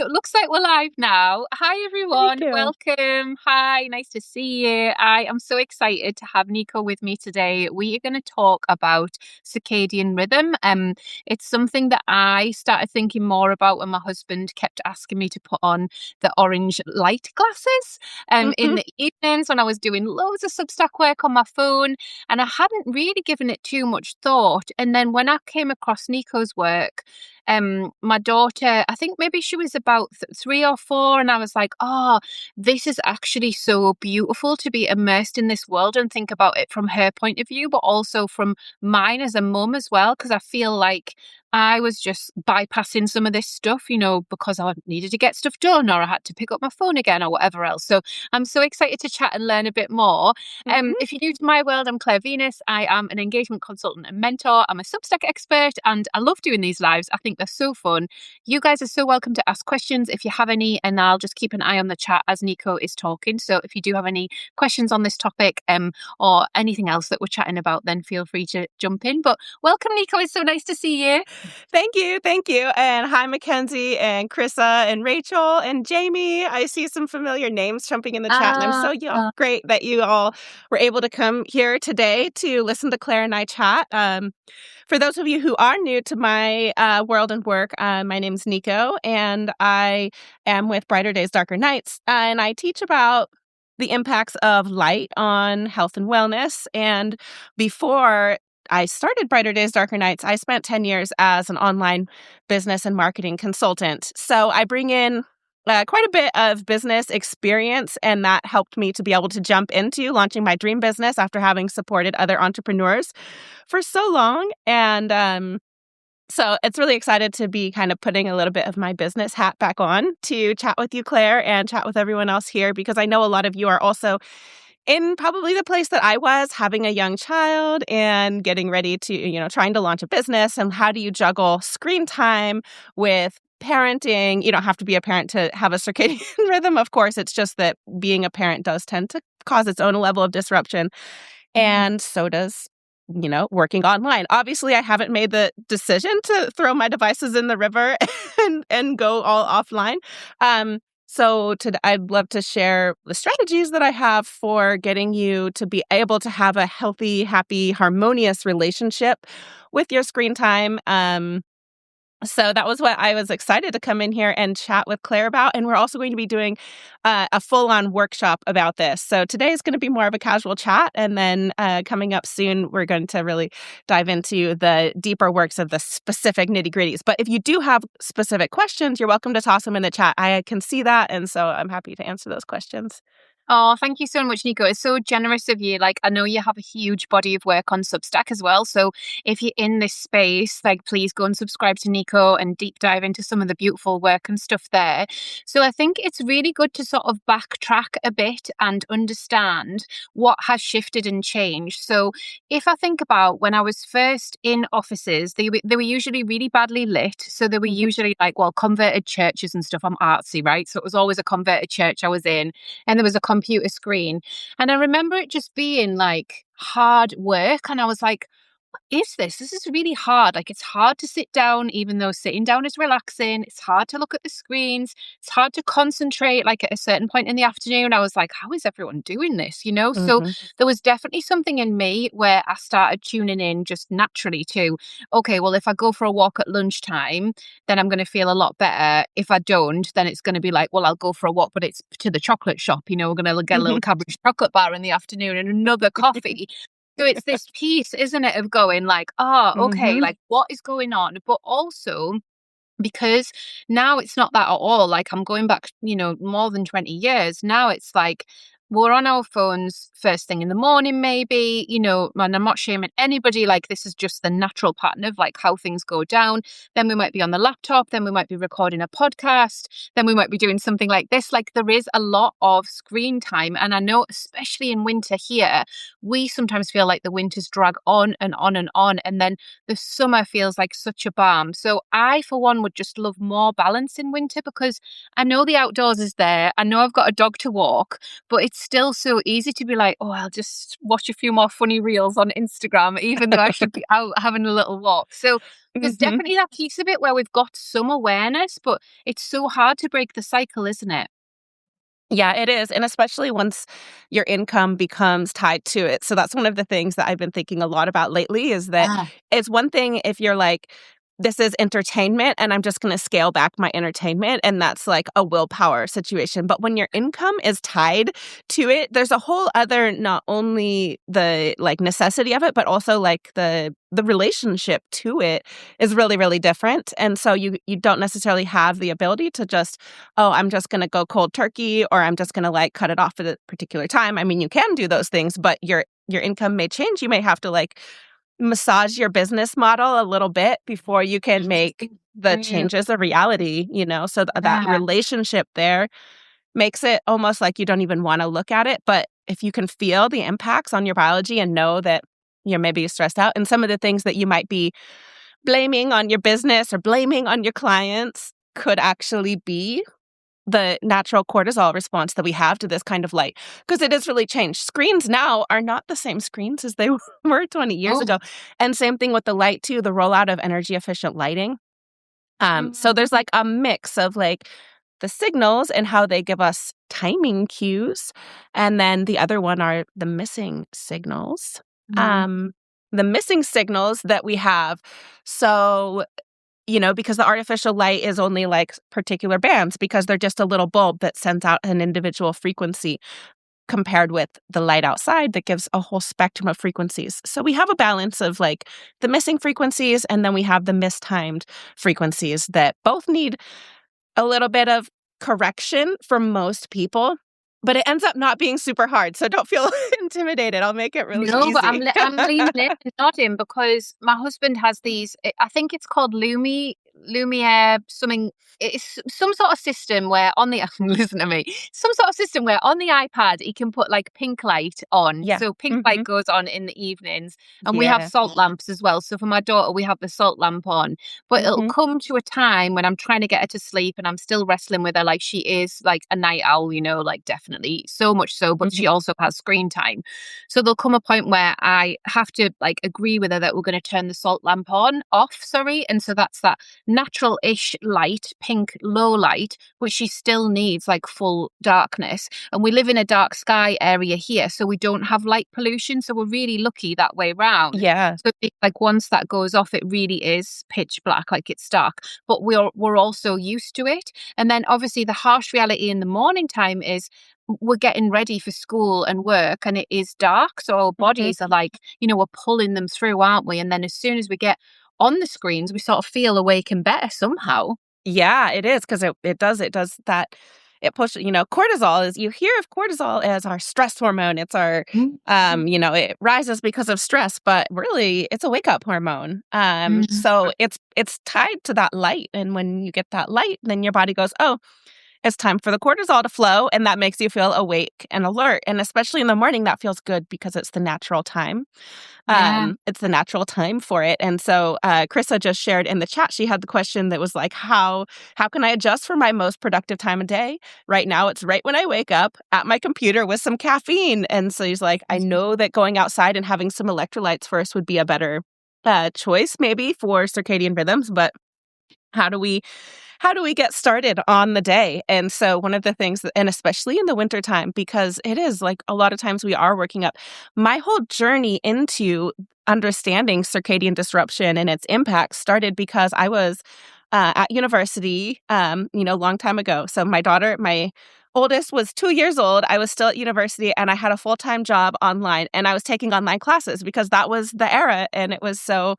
So it looks like we're live now. Hi, Thank everyone. you. Welcome. Hi, nice to see you. I am so excited to have Nikko with me today. We are going to talk about circadian rhythm. It's something that I started thinking more about when my husband kept asking me to put on the orange light glasses in Mhm. the evenings when I was doing loads of Substack work on my phone. And I hadn't really given it too much thought. And then when I came across Nikko's work, my daughter, I think maybe she was about 3 or 4, and I was like, oh, this is actually so beautiful to be immersed in this world and think about it from her point of view, but also from mine as a mum as well, because I feel like I was just bypassing some of this stuff, because I needed to get stuff done or I had to pick up my phone again or whatever else. So I'm so excited to chat and learn a bit more. Mhm. If you're new to my world, I'm Claire Venus. I am an engagement consultant and mentor. I'm a Substack expert and I love doing these lives. I think they're so fun. You guys are so welcome to ask questions if you have any, and I'll just keep an eye on the chat as Nikko is talking. So if you do have any questions on this topic or anything else that we're chatting about, then feel free to jump in. But welcome, Nikko. It's so nice to see you. Thank you. Thank you. And hi, Mackenzie and Krissa and Rachel and Jamie. I see some familiar names jumping in the chat, and I'm so great that you all were able to come here today to listen to Claire and I chat. For those of you who are new to my world and work, my name's Nikko, and I am with Brighter Days, Darker Nights, and I teach about the impacts of light on health and wellness. And before I started Brighter Days, Darker Nights, I spent 10 years as an online business and marketing consultant. So I bring in quite a bit of business experience, and that helped me to be able to jump into launching my dream business after having supported other entrepreneurs for so long. And so it's really excited to be kind of putting a little bit of my business hat back on to chat with you, Claire, and chat with everyone else here, because I know a lot of you are also in probably the place that I was, having a young child and getting ready to, trying to launch a business. And how do you juggle screen time with parenting? You don't have to be a parent to have a circadian rhythm. Of course, it's just that being a parent does tend to cause its own level of disruption. And so does, working online. Obviously, I haven't made the decision to throw my devices in the river and go all offline. So I'd love to share the strategies that I have for getting you to be able to have a healthy, happy, harmonious relationship with your screen time. So that was what I was excited to come in here and chat with Claire about. And we're also going to be doing a full-on workshop about this. So today is going to be more of a casual chat. And then coming up soon, we're going to really dive into the deeper works of the specific nitty-gritties. But if you do have specific questions, you're welcome to toss them in the chat. I can see that. And so I'm happy to answer those questions. Oh, thank you so much, Nikko. It's so generous of you. Like, I know you have a huge body of work on Substack as well. So if you're in this space, like, please go and subscribe to Nikko and deep dive into some of the beautiful work and stuff there. So I think it's really good to sort of backtrack a bit and understand what has shifted and changed. So if I think about when I was first in offices, they were usually really badly lit. So they were usually like, converted churches and stuff. I'm artsy, right? So it was always a converted church I was in. And there was a computer screen. And I remember it just being like hard work. And I was like, what is this? This is really hard. Like, it's hard to sit down, even though sitting down is relaxing. It's hard to look at the screens. It's hard to concentrate. Like, at a certain point in the afternoon, I was like, how is everyone doing this? So there was definitely something in me where I started tuning in just naturally to, okay, well, if I go for a walk at lunchtime, then I'm going to feel a lot better. If I don't, then it's going to be like, well, I'll go for a walk, but it's to the chocolate shop. We're going to get a little Cadbury's chocolate bar in the afternoon and another coffee. So it's this piece, isn't it, of going like, okay, like what is going on? But also because now it's not that at all. Like, I'm going back, more than 20 years. Now it's like we're on our phones first thing in the morning, maybe, and I'm not shaming anybody. Like, this is just the natural pattern of like how things go down. Then we might be on the laptop. Then we might be recording a podcast. Then we might be doing something like this. Like, there is a lot of screen time. And I know, especially in winter here, we sometimes feel like the winters drag on and on and on. And then the summer feels like such a balm. So I, for one, would just love more balance in winter, because I know the outdoors is there. I know I've got a dog to walk, but it's still so easy to be like, oh, I'll just watch a few more funny reels on Instagram, even though I should be out having a little walk. So there's Mhm. definitely that piece of it where we've got some awareness, but it's so hard to break the cycle, isn't it? Yeah, it is, and especially once your income becomes tied to it. So that's one of the things that I've been thinking a lot about lately is that Ah. it's one thing if you're like, "This is entertainment, and I'm just gonna scale back my entertainment," and that's like a willpower situation, but when your income is tied to it, there's a whole other not only the, like, necessity of it, but also, like, the relationship to it is really, really different, and so you don't necessarily have the ability to just, "Oh, I'm just gonna go cold turkey," or, "I'm just gonna, like, cut it off at a particular time." I mean, you can do those things, but your income may change. You may have to, like, massage your business model a little bit before you can make the Really? changes a reality, you know? So that Yeah. relationship there makes it almost like you don't even wanna look at it, but if you can feel the impacts on your biology and know that you're maybe stressed out and some of the things that you might be blaming on your business or blaming on your clients could actually be the natural cortisol response that we have to this kind of light, because it has really changed. Screens now are not the same screens as they were 20 years Oh. ago, and same thing with the light too, the rollout of energy efficient lighting. So Mm. there's, like, a mix of, like, the signals and how they give us timing cues, and then the other one are the missing signals. Mm. Um, the missing signals that we have, so because the artificial light is only like particular bands because they're just a little bulb that sends out an individual frequency compared with the light outside that gives a whole spectrum of frequencies. So we have a balance of like the missing frequencies and then we have the mistimed frequencies that both need a little bit of correction for most people, but it ends up not being super hard. So don't feel intimidated. I'll make it really No, but easy. I'm leaning in and nodding because my husband has these. I think it's called Lumiere something. It's some sort of system where on the listen to me, some sort of system where on the iPad he can put like pink light on. Yeah. So pink light Hmm. goes on in the evenings, and we have Yeah. salt lamps as well. So for my daughter, we have the salt lamp on. But it'll Hmm. come to a time when I'm trying to get her to sleep, and I'm still wrestling with her. Like she is like a night owl, like definitely so much so, but Hmm. she also has screen time. So there'll come a point where I have to like agree with her that we're going to turn the salt lamp off, sorry. And so that's that natural-ish light, pink low light, but she still needs like full darkness. And we live in a dark sky area here, so we don't have light pollution. So we're really lucky that way round. Yeah. So like once that goes off, it really is pitch black, like it's dark. But we're also used to it. And then obviously the harsh reality in the morning time is we're getting ready for school and work and it is dark. So our Mhm. bodies are like, we're pulling them through, aren't we? And then as soon as we get on the screens, we sort of feel awake and better somehow. Yeah, it is 'cause it does that it pushes cortisol is you hear of cortisol as our stress hormone. It's our, Mhm. it rises because of stress, but really it's a wake-up hormone. Mhm. So it's tied to that light, and when you get that light, then your body goes, "Oh, it's time for the cortisol to flow," and that makes you feel awake and alert, and especially in the morning, that feels good because it's the natural time. Yeah. It's the natural time for it. And so, Krissa just shared in the chat, she had the question that was like, how can I adjust for my most productive time of day? Right now, it's right when I wake up at my computer with some caffeine. And so he's like, I know that going outside and having some electrolytes first would be a better choice maybe for circadian rhythms, but how do we how do we get started on the day? And so one of the things and especially in the wintertime, because it is like a lot of times we are working up. My whole journey into understanding circadian disruption and its impacts started because I was at university, a long time ago. So my oldest was 2 years old. I was still at university and I had a full-time job online and I was taking online classes because that was the era and it was so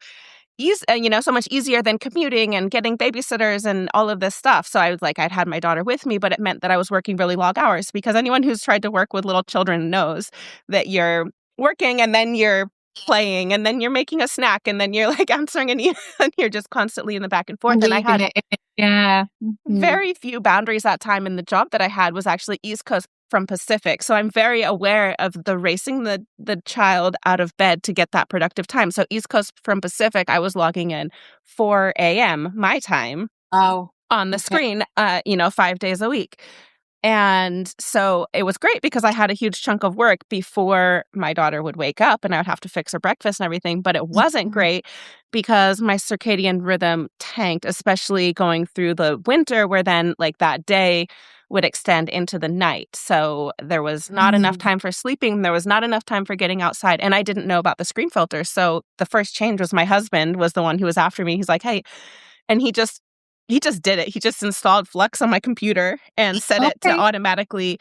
much easier than commuting and getting babysitters and all of this stuff. So I was like, I'd had my daughter with me, but it meant that I was working really long hours because anyone who's tried to work with little children knows that you're working and then you're playing and then you're making a snack and then you're like answering an email and you're just constantly in the back and forth. And I Weaving had it in. Yeah. Mhm. very few boundaries that time, and the job that I had was actually East Coast from Pacific, so I'm very aware of the racing the child out of bed to get that productive time. So East Coast from Pacific, I was logging in 4 a.m. my time Oh, on the okay. screen, 5 days a week. And so it was great because I had a huge chunk of work before my daughter would wake up and I would have to fix her breakfast and everything. But it wasn't great because my circadian rhythm tanked, especially going through the winter where then like that day would extend into the night. So there was not enough time for sleeping. There was not enough time for getting outside. And I didn't know about the screen filter. So the first change was my husband was the one who was after me. He's like, hey, and he just did it. He just installed Flux on my computer and set it to Okay. automatically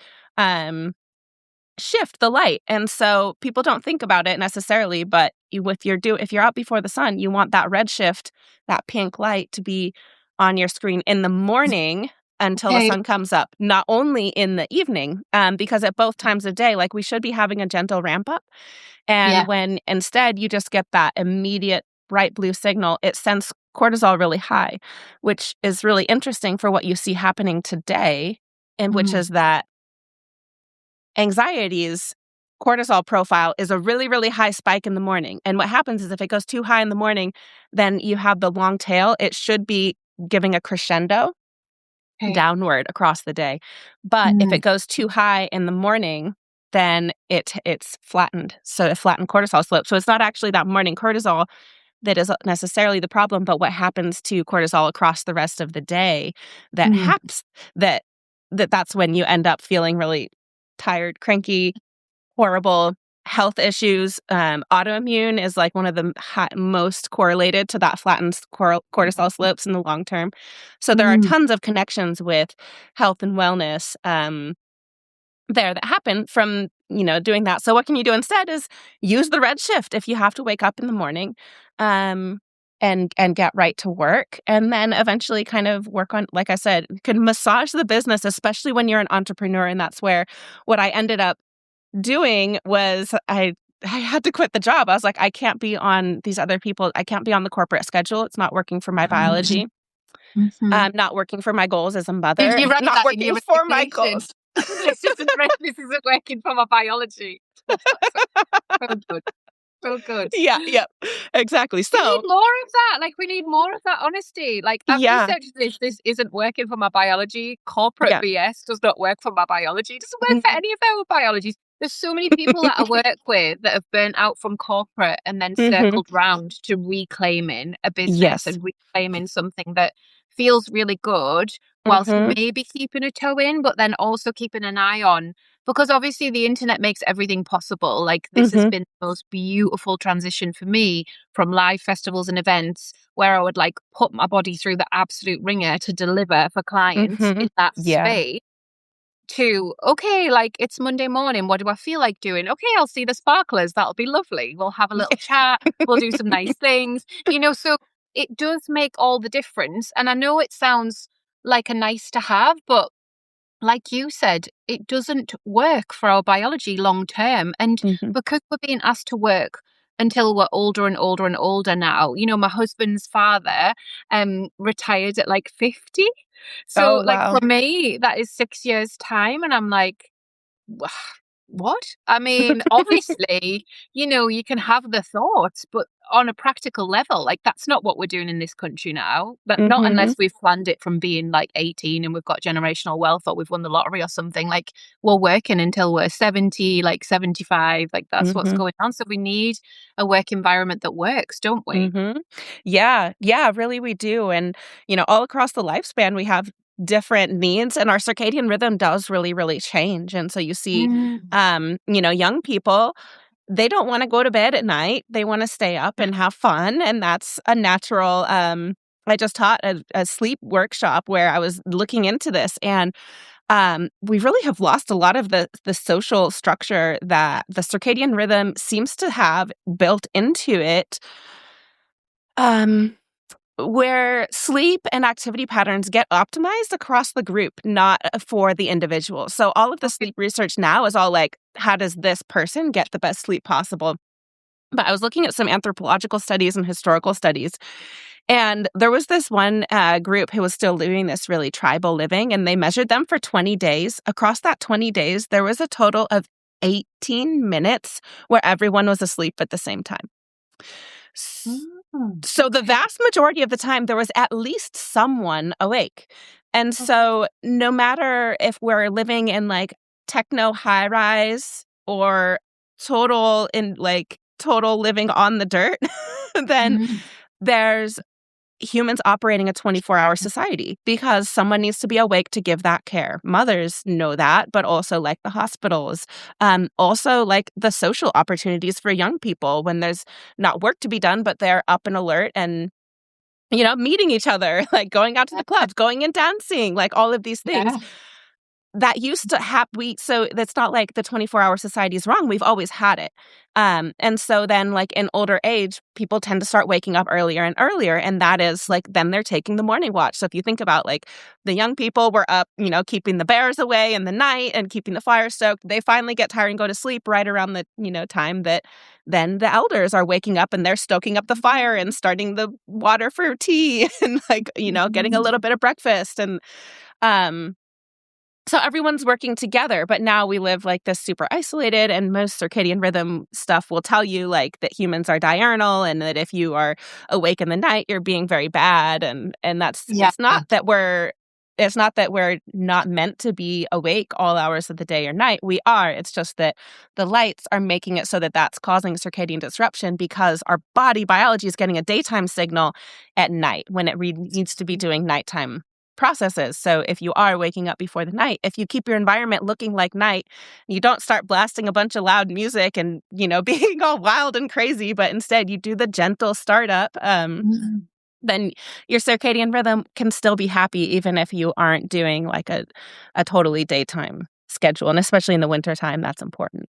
shift the light. And so people don't think about it necessarily, but if you're out before the sun, you want that red shift, that pink light to be on your screen in the morning until the Okay. sun comes up, not only in the evening, because at both times of day, like we should be having a gentle ramp up. Yeah. And when instead you just get that immediate bright blue signal, it sends cortisol really high, which is really interesting for what you see happening today, and which is that anxiety's cortisol profile is a really, really high spike in the morning. And what happens is if it goes too high in the morning, then you have the long tail. It should be giving a crescendo Okay. downward across the day. But if it goes too high in the morning, then it's flattened. So a flattened cortisol slope. So it's not actually that morning cortisol that is necessarily the problem, but what happens to cortisol across the rest of the day that happens that's when you end up feeling really tired, cranky, horrible health issues. Autoimmune is like one of the most correlated to that flattened cortisol slopes in the long term. So there are tons of connections with health and wellness there that happen from doing that. So what can you do instead is use the red shift if you have to wake up in the morning, and get right to work, and then eventually kind of work on, like I said, you can massage the business, especially when you're an entrepreneur. And that's where what I ended up doing was I had to quit the job. I was like, I can't be on these other people. I can't be on the corporate schedule. It's not working for my biology. Not working for my goals as a Did mother. you write Not that in working your for my resignation? goals. This isn't working for my biology. So good. So good. Yeah, yep, exactly. We need So, more of that. Like, we need more of that honesty. Like, I've yeah, researched this. This isn't working for my biology. Corporate yeah. BS does not work for my biology. It doesn't work for Mhm. any of our biologies. There's so many people that I work with that have burnt out from corporate and then Mhm. circled round to reclaiming a business Yes. and reclaiming something that feels really good whilst Mhm. maybe keeping a toe in, but then also keeping an eye on, because obviously the internet makes everything possible. Like, this has Mhm. been the most beautiful transition for me from live festivals and events where I would like put my body through the absolute ringer to deliver for clients in Mhm. that Yeah. space to, okay, like it's Monday morning. What do I feel like doing? Okay, I'll see the sparklers. That'll be lovely. We'll have a little chat. We'll do some nice things, so it does make all the difference. And I know it sounds like a nice to have, but like you said, it doesn't work for our biology long term. And Mhm. because we're being asked to work until we're older and older and older now, my husband's father retired at like 50. So Oh, like wow. for me, that is 6 years time. And I'm like, "Wha- what? I mean, obviously, you can have the thoughts, but on a practical level, like that's not what we're doing in this country now. But not Mhm. unless we've planned it from being like 18 and we've got generational wealth or we've won the lottery or something. Like we're working until we're 70, like 75. Like that's what's Mhm. going on. So we need a work environment that works, don't we? Mhm. Yeah, yeah, really we do. And, all across the lifespan, we have different needs, and our circadian rhythm does really, really change. And so you see, Mm. young people, they don't wanna go to bed at night. They wanna stay up and have fun, and that's a natural. I just taught a sleep workshop where I was looking into this, and we really have lost a lot of the social structure that the circadian rhythm seems to have built into it, um, where sleep and activity patterns get optimized across the group, not for the individual. So all of the Okay. sleep research now is all like, how does this person get the best sleep possible? But I was looking at some anthropological studies and historical studies, and there was this one group who was still doing this really tribal living, and they measured them for 20 days. Across that 20 days, there was a total of 18 minutes where everyone was asleep at the same time. S- Mm. So the Okay. vast majority of the time, there was at least someone awake. And Okay. so no matter if we're living in like techno high rise or total living on the dirt, then Mm. there's humans operating a 24-hour society because someone needs to be awake to give that care. Mothers know that, but also like the hospitals, also like the social opportunities for young people when there's not work to be done, but they're up and alert and, meeting each other, like going out to the clubs, going and dancing, like all of these things Yeah. that used to happen. So that's not like the 24-hour society is wrong. We've always had it. And so then like in older age, people tend to start waking up earlier and earlier. And that is like, then they're taking the morning watch. So if you think about like the young people were up, keeping the bears away in the night and keeping the fire stoked, they finally get tired and go to sleep right around the, time that then the elders are waking up and they're stoking up the fire and starting the water for tea and like, getting a Mhm. little bit of breakfast. And, so everyone's working together, but now we live like this super isolated, and most circadian rhythm stuff will tell you like that humans are diurnal and that if you are awake in the night, you're being very bad. And that's Yeah. it's not that we're not meant to be awake all hours of the day or night. We are. It's just that the lights are making it so that that's causing circadian disruption because our body biology is getting a daytime signal at night when it needs to be doing nighttime processes. So if you are waking up before the night, if you keep your environment looking like night, you don't start blasting a bunch of loud music and, being all wild and crazy, but instead you do the gentle startup, Mhm. then your circadian rhythm can still be happy even if you aren't doing like a totally daytime schedule. And especially in the wintertime, that's important.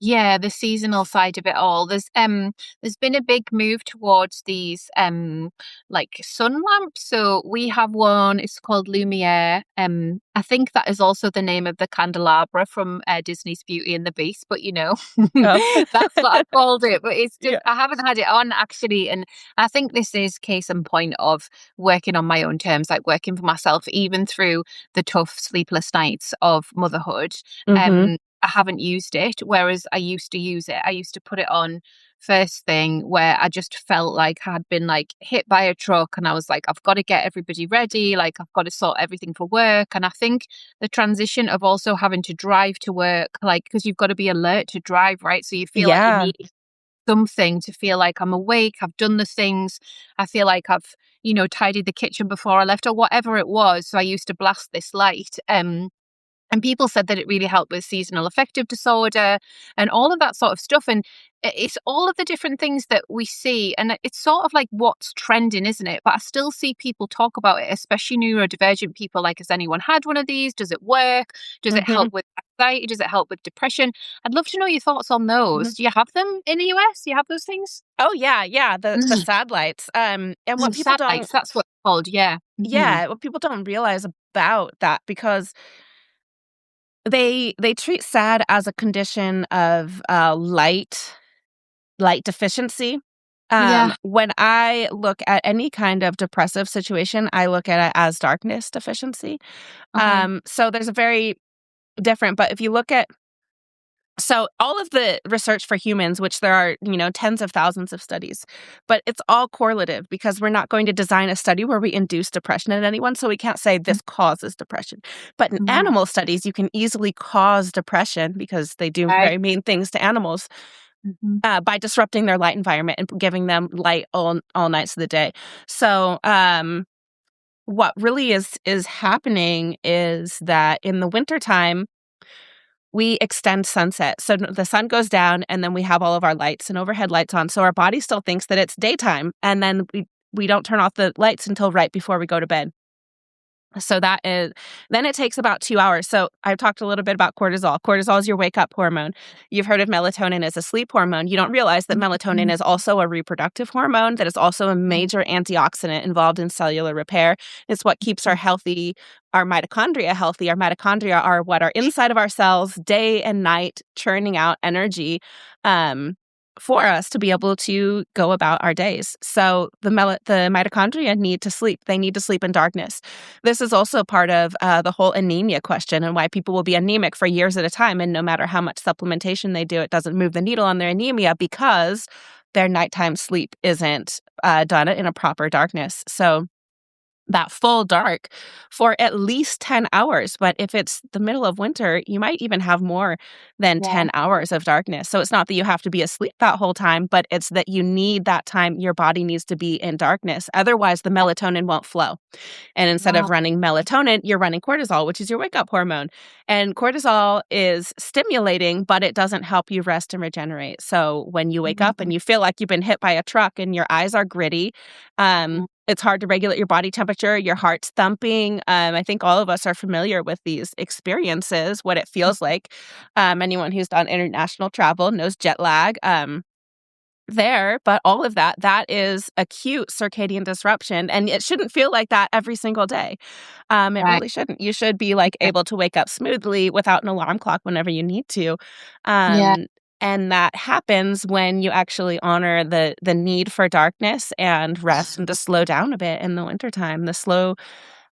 Yeah, the seasonal side of it all. There's been a big move towards these like sun lamps. So we have one, it's called Lumiere. I think that is also the name of the candelabra from Disney's Beauty and the Beast, but Oh, that's what I've called it. But it's just yeah. I haven't had it on actually, and I think this is case in point of working on my own terms, like working for myself, even through the tough sleepless nights of motherhood. Mm-hmm. I haven't used it, whereas I used to use it. I used to put it on first thing where I just felt like I had been like hit by a truck and I was like, I've got to get everybody ready, like I've got to sort everything for work. And I think the transition of also having to drive to work, like because you've got to be alert to drive, right? So you feel like you Yeah. need something to feel like I'm awake, I've done the things, I feel like I've, tidied the kitchen before I left or whatever it was. So I used to blast this light. And people said that it really helped with seasonal affective disorder and all of that sort of stuff. And it's all of the different things that we see. And it's sort of like what's trending, isn't it? But I still see people talk about it, especially neurodivergent people. Like, has anyone had one of these? Does it work? Does it Mm-hmm. help with anxiety? Does it help with depression? I'd love to know your thoughts on Mm-hmm. those. Do you have them in the US? Do you have those things? Oh yeah, yeah. The sad lights. And what people don't Satellites, that's what it's called. Yeah. Hmm. Yeah, what people don't realize about that because they treat SAD as a condition of light deficiency. Yeah. When I look at any kind of depressive situation, I look at it as darkness deficiency. Okay. So there's a very different, but if you look at so all of the research for humans, which there are, tens of thousands of studies, but it's all correlative because we're not going to design a study where we induce depression in anyone. So we can't say this causes depression. But in Mm-hmm. animal studies, you can easily cause depression because they do Right. very mean things to animals Mm-hmm. by disrupting their light environment and giving them light all nights of the day. So what really is happening is that in the wintertime, we extend sunset. So the sun goes down and then we have all of our lights and overhead lights on. So our body still thinks that it's daytime. And then we don't turn off the lights until right before we go to bed. So then it takes about 2 hours. So I've talked a little bit about cortisol. Cortisol is your wake up hormone. You've heard of melatonin as a sleep hormone. You don't realize that melatonin is also a reproductive hormone that is also a major antioxidant involved in cellular repair. It's what keeps our mitochondria healthy. Our mitochondria are what are inside of our cells day and night, churning out energy. For us to be able to go about our days. So the mitochondria need to sleep. They need to sleep in darkness. This is also part of the whole anemia question and why people will be anemic for years at a time. And no matter how much supplementation they do, it doesn't move the needle on their anemia because their nighttime sleep isn't done in a proper darkness. So that full dark for at least 10 hours. But if it's the middle of winter, you might even have more than Yeah. 10 hours of darkness. So it's not that you have to be asleep that whole time, but it's that you need that time. Your body needs to be in darkness. Otherwise, the melatonin won't flow. And instead of Wow. running melatonin, you're running cortisol, which is your wake up hormone. And cortisol is stimulating, but it doesn't help you rest and regenerate. So when you wake up and you feel like you've been hit by a truck and your eyes are gritty, it's hard to regulate your body temperature, your heart's thumping. I think all of us are familiar with these experiences, what it feels like. Anyone who's done international travel knows jet lag. But all of that is acute circadian disruption, and it shouldn't feel like that every single day. It Right. really shouldn't. You should be like Yeah. able to wake up smoothly without an alarm clock whenever you need to. Yeah. And that happens when you actually honor the need for darkness and rest and to slow down a bit in the wintertime.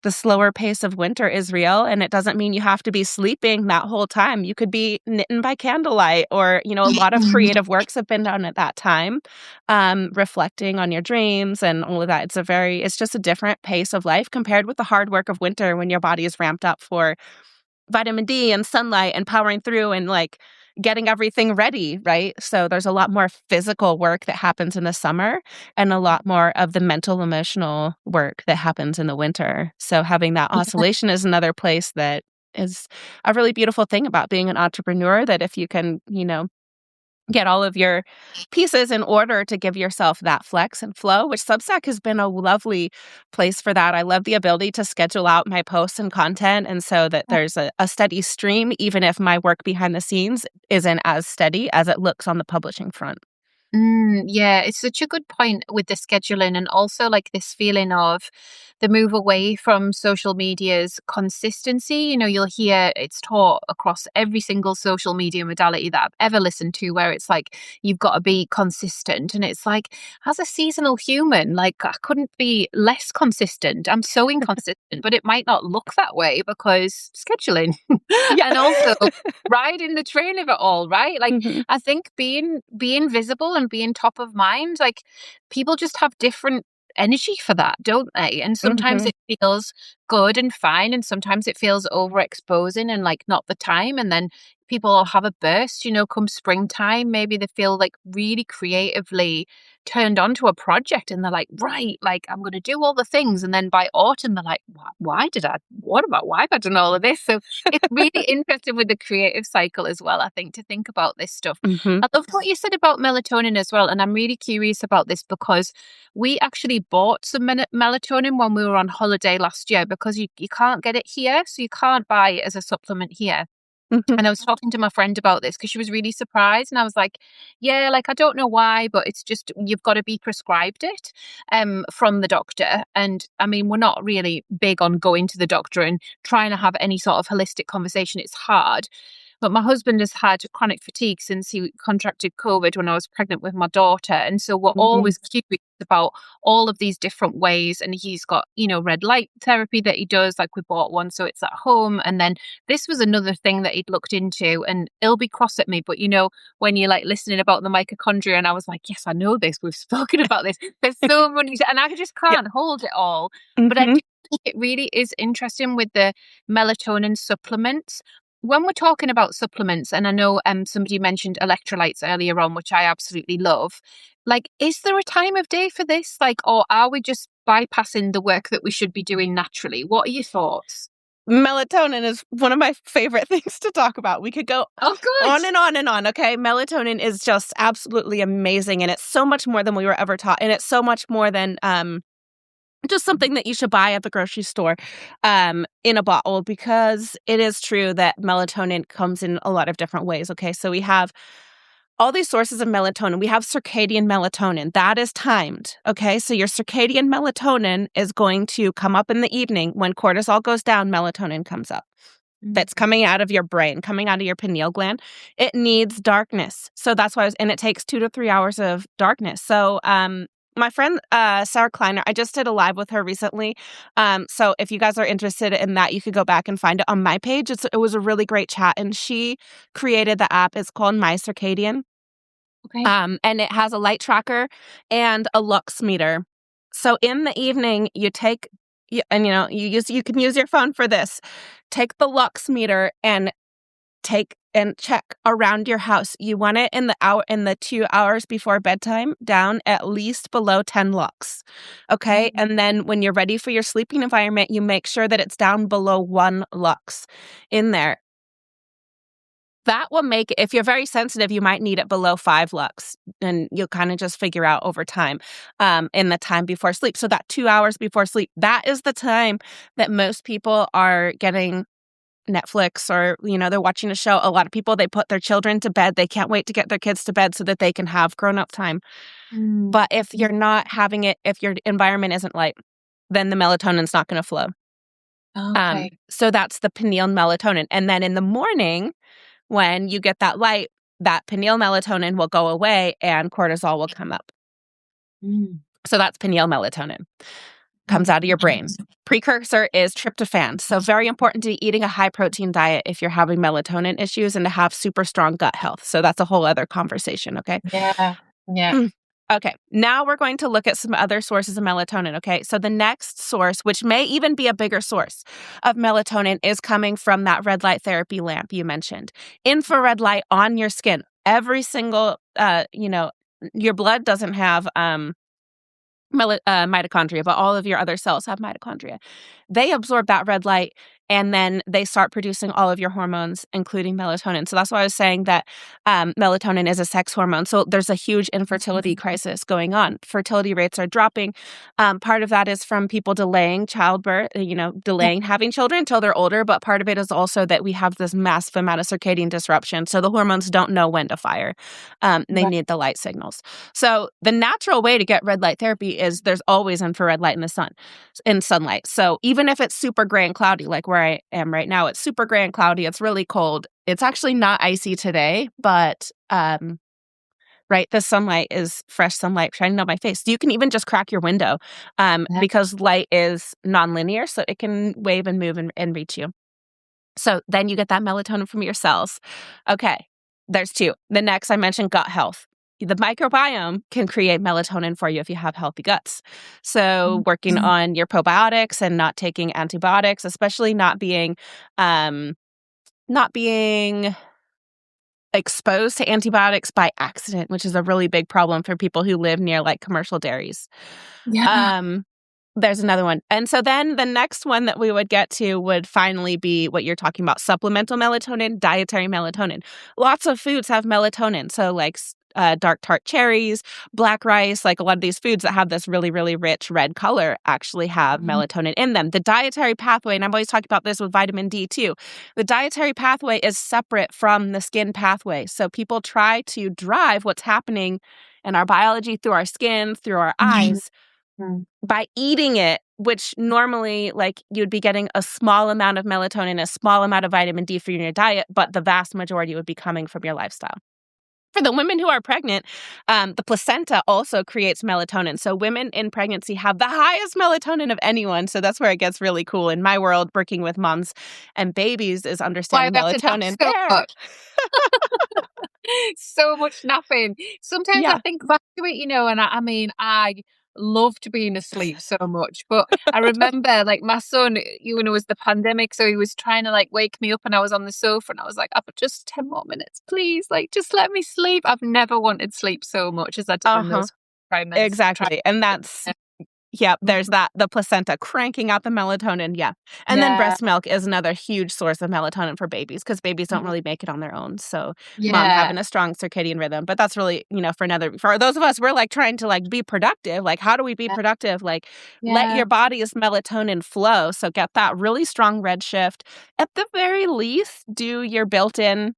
The slower pace of winter is real, and it doesn't mean you have to be sleeping that whole time. You could be knitting by candlelight, or, a lot of creative works have been done at that time, reflecting on your dreams and all of that. It's just a different pace of life compared with the hard work of winter when your body is ramped up for vitamin D and sunlight and powering through and like getting everything ready, right? So there's a lot more physical work that happens in the summer and a lot more of the mental, emotional work that happens in the winter. So having that Yeah. oscillation is another place that is a really beautiful thing about being an entrepreneur, that if you can, get all of your pieces in order to give yourself that flex and flow, which Substack has been a lovely place for that. I love the ability to schedule out my posts and content, and so that there's a steady stream, even if my work behind the scenes isn't as steady as it looks on the publishing front. Yeah, it's such a good point with the scheduling, and also like this feeling of the move away from social media's consistency. You'll hear it's taught across every single social media modality that I've ever listened to, where it's like you've got to be consistent. And it's like, as a seasonal human, like I couldn't be less consistent. I'm so inconsistent, but it might not look that way because scheduling. Yeah. And also riding the train of it all, right? Like Mhm. I think being visible and being top of mind, like people just have different energy for that, don't they? And sometimes Mhm. it feels good and fine, and sometimes it feels overexposing and like not the time. And then people will have a burst, come springtime, maybe they feel like really creatively turned on to a project and they're like, right, like I'm going to do all the things. And then by autumn, they're like, why have I done all of this? So it's really interesting with the creative cycle as well, I think, to think about this stuff. Mhm. I loved what you said about melatonin as well. And I'm really curious about this because we actually bought some melatonin when we were on holiday last year, because you can't get it here. So you can't buy it as a supplement here. Mhm. And I was talking to my friend about this because she was really surprised. And I was like, yeah, like, I don't know why, but it's just, you've got to be prescribed it from the doctor. And I mean, we're not really big on going to the doctor and trying to have any sort of holistic conversation. It's hard. But my husband has had chronic fatigue since he contracted COVID when I was pregnant with my daughter. And so we're Mhm. always curious about all of these different ways. And he's got, red light therapy that he does. Like we bought one, so it's at home. And then this was another thing that he'd looked into, and it'll be cross at me. But when you're like listening about the mitochondria, and I was like, yes, I know this. We've spoken about this. There's so many, and I just Yeah. can't hold it all. But I Mhm. do think it really is interesting with the melatonin supplements. When we're talking about supplements, and I know somebody mentioned electrolytes earlier on, which I absolutely love. Like, is there a time of day for this? Like, or are we just bypassing the work that we should be doing naturally? What are your thoughts? Melatonin is one of my favorite things to talk about. We could go Oh, good. on and on and on, okay? Melatonin is just absolutely amazing, and it's so much more than we were ever taught, and it's so much more than just something that you should buy at the grocery store in a bottle, because it is true that melatonin comes in a lot of different ways, okay? So we have all these sources of melatonin. We have circadian melatonin. That is timed, okay? So your circadian melatonin is going to come up in the evening. When cortisol goes down, melatonin comes up. That's Mhm. coming out of your brain, coming out of your pineal gland. It needs darkness. So that's why and it takes 2 to 3 hours of darkness. So my friend Sarah Kleiner, I just did a live with her recently. So if you guys are interested in that, you could go back and find it on my page. It was a really great chat, and she created the app. It's called My Circadian. Okay. And it has a light tracker and a lux meter. So in the evening, you take and you can use your phone for this. Take the lux meter and check around your house. You want it in the 2 hours before bedtime down at least below 10 lux. Okay? And then when you're ready for your sleeping environment, you make sure that it's down below 1 lux in there. That will make it, if you're very sensitive, you might need it below 5 lux, and you'll kind of just figure out over time in the time before sleep. So that 2 hours before sleep, that is the time that most people are getting Netflix, or, they're watching a show. A lot of people, they put their children to bed. They can't wait to get their kids to bed so that they can have grown-up time. But if you're not having it, if your environment isn't light, then the melatonin's not going to flow. Okay. So that's the pineal melatonin. And then in the morning, when you get that light, that pineal melatonin will go away and cortisol will come up. So that's pineal melatonin. Comes out of your brain. Precursor is tryptophan. So very important to be eating a high-protein diet if you're having melatonin issues and to have super strong gut health. So that's a whole other conversation, okay? Yeah. Yeah. Okay, now we're going to look at some other sources of melatonin, okay? So the next source, which may even be a bigger source of melatonin, is coming from that red light therapy lamp you mentioned. Infrared light on your skin. Every single, your blood doesn't have mitochondria, but all of your other cells have mitochondria. They absorb that red light, and then they start producing all of your hormones, including melatonin. So that's why I was saying that melatonin is a sex hormone. So there's a huge infertility crisis going on. Fertility rates are dropping. Part of that is from people delaying childbirth, delaying having children until they're older. But part of it is also that we have this massive amount of circadian disruption. So the hormones don't know when to fire. They need the light signals. So the natural way to get red light therapy is there's always infrared light in sunlight. So even if it's super gray and cloudy, like where I am right now, it's super gray and cloudy. It's really cold. It's actually not icy today, but right, the sunlight is fresh sunlight shining on my face. You can even just crack your window because light is nonlinear, so it can wave and move and reach you. So then you get that melatonin from your cells. Okay, there's 2. The next I mentioned gut health. The microbiome can create melatonin for you if you have healthy guts. So working on your probiotics and not taking antibiotics, especially not being exposed to antibiotics by accident, which is a really big problem for people who live near like commercial dairies. Yeah. There's another one. And so then the next one that we would get to would finally be what you're talking about, supplemental melatonin, dietary melatonin. Lots of foods have melatonin. So like dark tart cherries, black rice, like a lot of these foods that have this really, really rich red color actually have melatonin in them. The dietary pathway, and I'm always talking about this with vitamin D too, the dietary pathway is separate from the skin pathway. So people try to drive what's happening in our biology through our skin, through our eyes, by eating it, which normally like you'd be getting a small amount of melatonin, a small amount of vitamin D for your diet, but the vast majority would be coming from your lifestyle. For the women who are pregnant, the placenta also creates melatonin. So women in pregnancy have the highest melatonin of anyone. So that's where it gets really cool. In my world, working with moms and babies is understanding melatonin there. So much napping. Sometimes I Yeah. think back to it, and I mean, I loved being asleep so much. But I remember, like, my son, it was the pandemic, so he was trying to, like, wake me up, and I was on the sofa, and I was like, "I've just 10 more minutes, please. Like, just let me sleep." I've never wanted sleep so much as I did in those trimesters. Exactly. And that's there's that, the placenta cranking out the melatonin. Yeah. And then breast milk is another huge source of melatonin for babies because babies don't really make it on their own. So mom having a strong circadian rhythm. But that's really, for those of us, we're like trying to like be productive. Like, how do we be productive? Like, let your body's melatonin flow. So get that really strong red shift. At the very least, do your built-in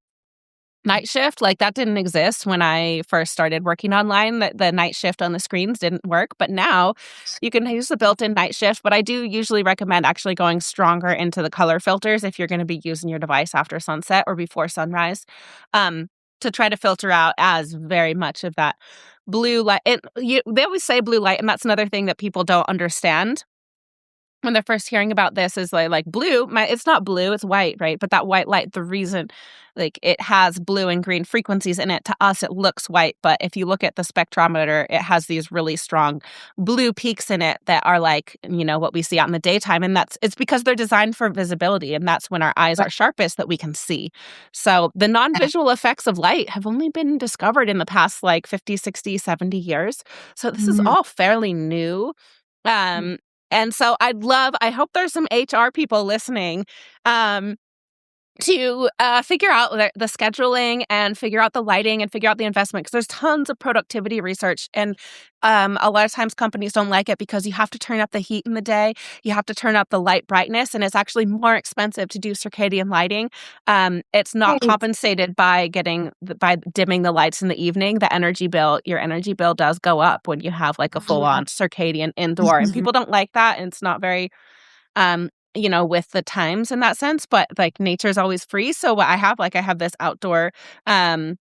night shift. Like that didn't exist when I first started working online. The night shift on the screens didn't work, but now you can use the built-in night shift. But I do usually recommend actually going stronger into the color filters if you're going to be using your device after sunset or before sunrise, to try to filter out as very much of that blue light. They always say blue light, and that's another thing that people don't understand. when they're first hearing about this is like blue, it's not blue, it's white, right? But that white light, the reason like it has blue and green frequencies in it, to us it looks white, but if you look at the spectrometer, it has these really strong blue peaks in it that are like, what we see out in the daytime. And it's because they're designed for visibility, and that's when our eyes Right. are sharpest that we can see. So the non-visual effects of light have only been discovered in the past like 50, 60, 70 years. So this is Mm. all fairly new. Um, and so I hope there's some HR people listening, to figure out the scheduling and figure out the lighting and figure out the investment, because there's tons of productivity research. And a lot of times companies don't like it because you have to turn up the heat in the day. You have to turn up the light brightness, and it's actually more expensive to do circadian lighting. It's not Right. compensated by by dimming the lights in the evening. Your energy bill does go up when you have like a full Yeah. on circadian indoor, and people don't like that. And it's not very with the times in that sense, but like nature's always free. So what I have this outdoor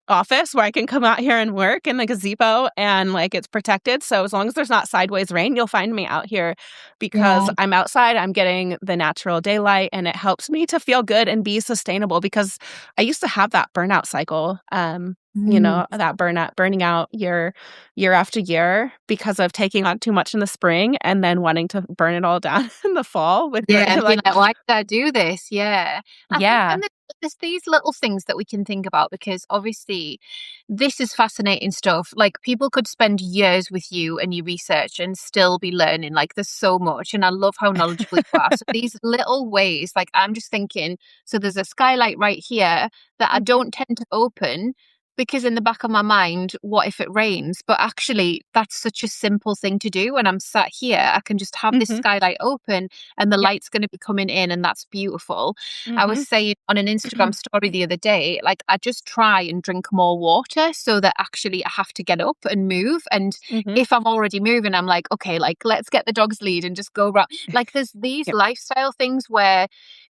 office where I can come out here and work in the gazebo, and like it's protected. So as long as there's not sideways rain, you'll find me out here because Yeah. I'm outside, I'm getting the natural daylight, and it helps me to feel good and be sustainable, because I used to have that burnout cycle. Mm. That burning out year after year because of taking on too much in the spring and then wanting to burn it all down in the fall with Yeah, and be like, like, "Why did I do this?" Yeah. I think yeah. and there's these little things that we can think about because obviously this is fascinating stuff. Like, people could spend years with you and your research and still be learning, like, there's so much, and I love how knowledgeable you are. So these little ways, like, I'm just thinking, so there's a skylight right here that I Mhm, don't tend to open because in the back of my mind, what if it rains? But actually, that's such a simple thing to do. When I'm sat here, I can just have this mhm. skylight open and the Yep. light's going to be coming in, and that's beautiful. I was Mhm. saying on an Instagram story the other day, like I just try and drink more water so that actually I have to get up and move. And Mhm. if I'm already moving, I'm like, okay, like let's get the dog's lead and just go around. Like there's these Yep. lifestyle things where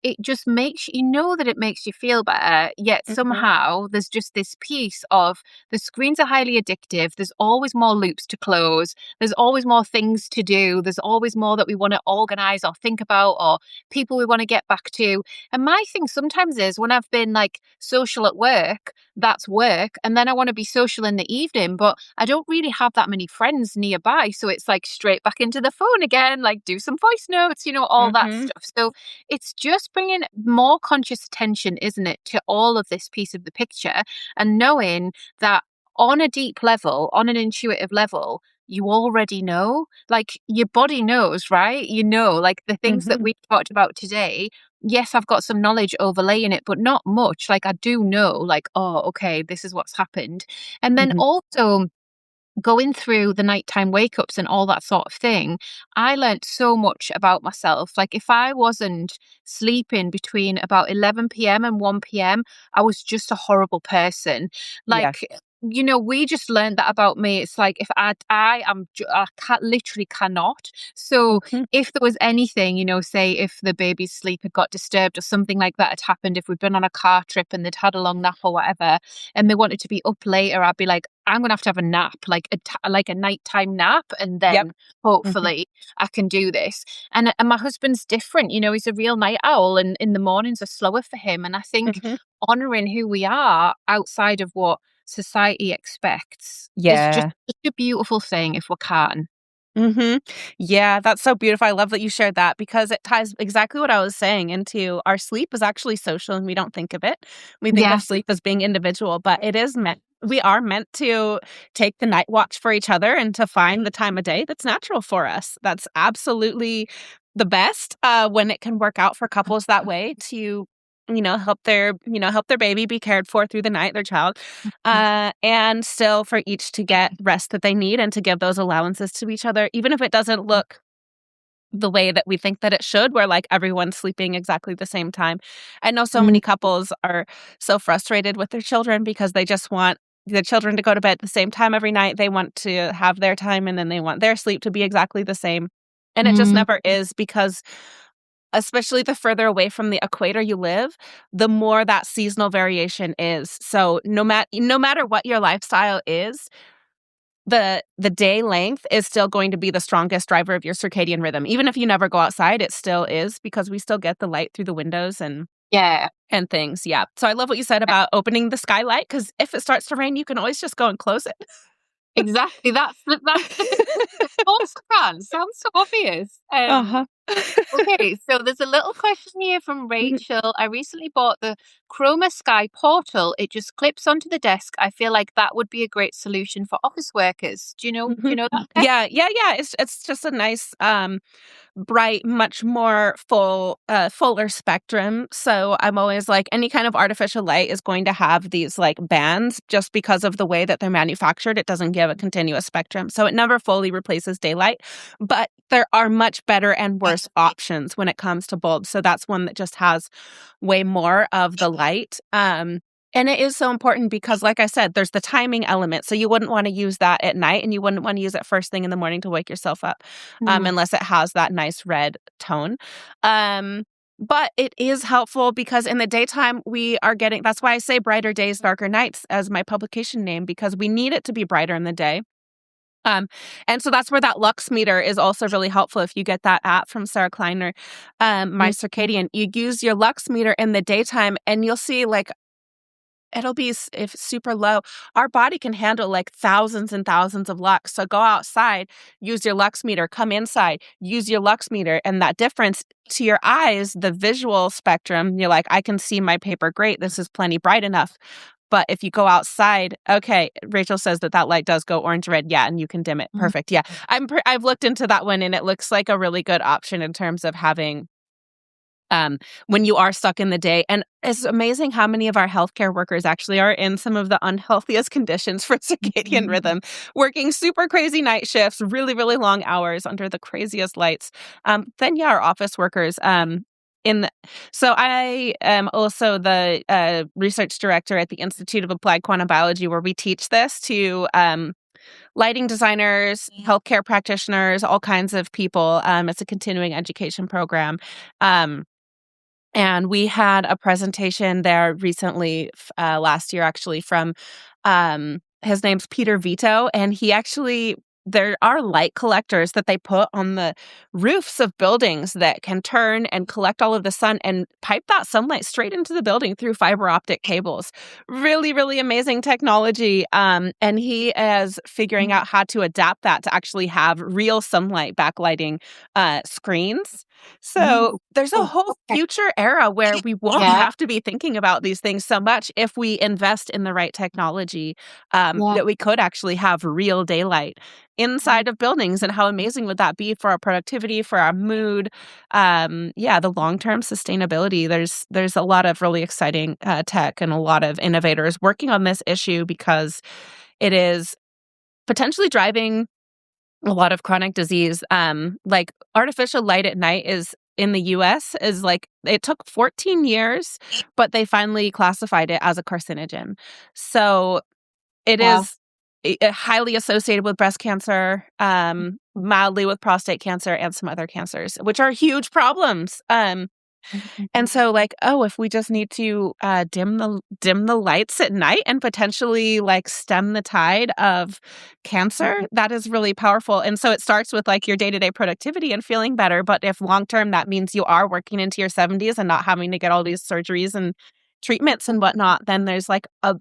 it just makes you know that it makes you feel better, yet Mhm. somehow there's just this piece of the screens are highly addictive. There's always more loops to close. There's always more things to do. There's always more that we want to organize or think about or people we want to get back to. And my thing sometimes is when I've been like social at work, that's work. And then I want to be social in the evening, but I don't really have that many friends nearby. So it's like straight back into the phone again, like do some voice notes, all that Mhm. stuff. So it's just bringing more conscious attention, isn't it, to all of this piece of the picture and knowing that on a deep level, on an intuitive level, you already know, like your body knows, right? Like the things that Mhm. we talked about today. Yes, I've got some knowledge overlaying it, but not much. Like I do know, like, oh, okay, this is what's happened. And then Mhm. also, going through the nighttime wake ups and all that sort of thing, I learnt so much about myself. Like, if I wasn't sleeping between about 11 p.m. and 1 p.m., I was just a horrible person. Yeah. Like, we just learned that about me. It's like if I can't, literally cannot. So Mhm. if there was anything, say if the baby's sleep had got disturbed or something like that had happened, if we'd been on a car trip and they'd had a long nap or whatever, and they wanted to be up later, I'd be like, I'm gonna have to have a nap, like like a nighttime nap, and Yep. then Mhm. hopefully I can do this. And my husband's different, he's a real night owl, and in the mornings are slower for him. And I think Mhm. honoring who we are outside of what society expects is just Yeah. such a beautiful thing if we can. Mhm. Yeah, that's so beautiful. I love that you shared that because it ties exactly what I was saying into our sleep is actually social and we don't think of it. We think of Yeah. sleep as being individual, but we are meant to take the night watch for each other and to find the time of day that's natural for us. That's absolutely the best when it can work out for couples that way to help their baby be cared for through the night, their child, and still for each to get rest that they need and to give those allowances to each other, even if it doesn't look the way that we think that it should, where like everyone's sleeping exactly the same time. I know so Mm, many couples are so frustrated with their children because they just want the children to go to bed at the same time every night. They want to have their time and then they want their sleep to be exactly the same. And it just mm, never is because especially the further away from the equator you live, the more that seasonal variation is. So no matter what your lifestyle is, the day length is still going to be the strongest driver of your circadian rhythm. Even if you never go outside, it still is, because we still get the light through the windows and things. Yeah. So I love what you said about opening the skylight, because if it starts to rain, you can always just go and close it. Exactly. That's the big of course I can. Sounds so obvious. Uh-huh. Okay, so there's a little question here from Rachel. I recently bought the Chroma Sky Portal. It just clips onto the desk. I feel like that would be a great solution for office workers. Do you know that tech? Yeah. It's just a nice bright, much more fuller spectrum. So I'm always like, any kind of artificial light is going to have these like bands, just because of the way that they're manufactured. It doesn't give a continuous spectrum. So it never fully replaces daylight, but there are much better and worse options when it comes to bulbs. So that's one that just has way more of the light. And it is so important because, like I said, there's the timing element. So you wouldn't want to use that at night, and you wouldn't want to use it first thing in the morning to wake yourself up, unless it has that nice red tone. But it is helpful because in the daytime we are getting, that's why I say brighter days, darker nights as my publication name, because we need it to be brighter in the day. And so that's where that lux meter is also really helpful. If you get that app from Sarah Kleiner, My Circadian, you use your lux meter in the daytime and you'll see like, it'll be, if super low, our body can handle like thousands and thousands of lux. So go outside, use your lux meter, come inside, use your lux meter. And that difference to your eyes, the visual spectrum, you're like, I can see my paper great. This is plenty bright enough. But if you go outside, okay, Rachel says that light does go orange red. Yeah, and you can dim it. Perfect. Yeah, I've looked into that one, and it looks like a really good option in terms of having when you are stuck in the day. And it's amazing how many of our healthcare workers actually are in some of the unhealthiest conditions for circadian rhythm, working super crazy night shifts, really, really long hours under the craziest lights. Then, yeah, our office workers. So I am also the research director at the Institute of Applied Quantum Biology, where we teach this to lighting designers, healthcare practitioners, all kinds of people. It's a continuing education program. And we had a presentation there recently, last year actually, from his name's Peter Vito, and he actually, there are light collectors that they put on the roofs of buildings that can turn and collect all of the sun and pipe that sunlight straight into the building through fiber optic cables. Really, really amazing technology. And he is figuring out how to adapt that to actually have real sunlight backlighting screens. So there's a whole future era where we won't have to be thinking about these things so much if we invest in the right technology, that we could actually have real daylight inside of buildings. And how amazing would that be for our productivity, for our mood? The long-term sustainability. There's a lot of really exciting tech and a lot of innovators working on this issue, because it is potentially driving a lot of chronic disease. Like artificial light at night is, in the US, is like, it took 14 years, but they finally classified it as a carcinogen. So it is highly associated with breast cancer, mildly with prostate cancer, and some other cancers, which are huge problems. And so, like, if we just need to dim the lights at night and potentially like stem the tide of cancer, that is really powerful. And so it starts with like your day-to-day productivity and feeling better. But if long-term that means you are working into your 70s and not having to get all these surgeries and treatments and whatnot, then there's like a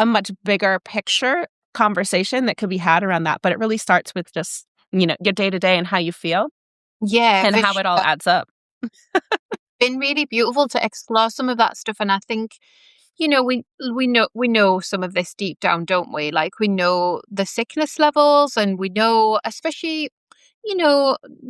much bigger picture conversation that could be had around that. But it really starts with just, your day-to-day and how you feel and how it all adds up. Been really beautiful to explore some of that stuff, and I think we know some of this deep down, don't we? Like, we know the sickness levels, and we know, especially,